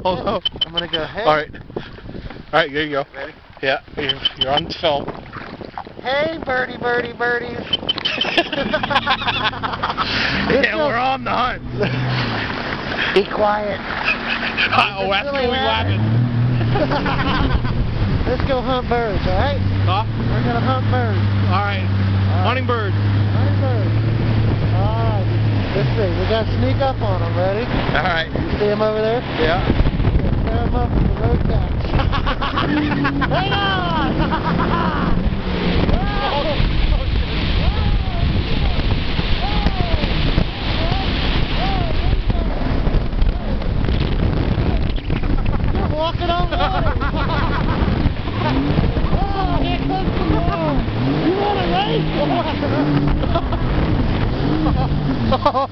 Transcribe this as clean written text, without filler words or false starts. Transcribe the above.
Hold on. I'm gonna go, hey. Alright, there you go. Ready? Yeah, you're on film. Hey, birdie, birdie, birdies. Yeah, we're on the hunt. Be quiet. Oh, that's really laughing. Let's go hunt birds, alright? Huh? We're gonna hunt birds. Alright. Hunting birds. Hunting birds. Alright. Let's see. We gotta sneak up on them. Ready? Alright. You see them over there? Yeah. Tear them up with the road catch. Hang on! You're walking on water! Oh, here comes the water! You want to race? Oh,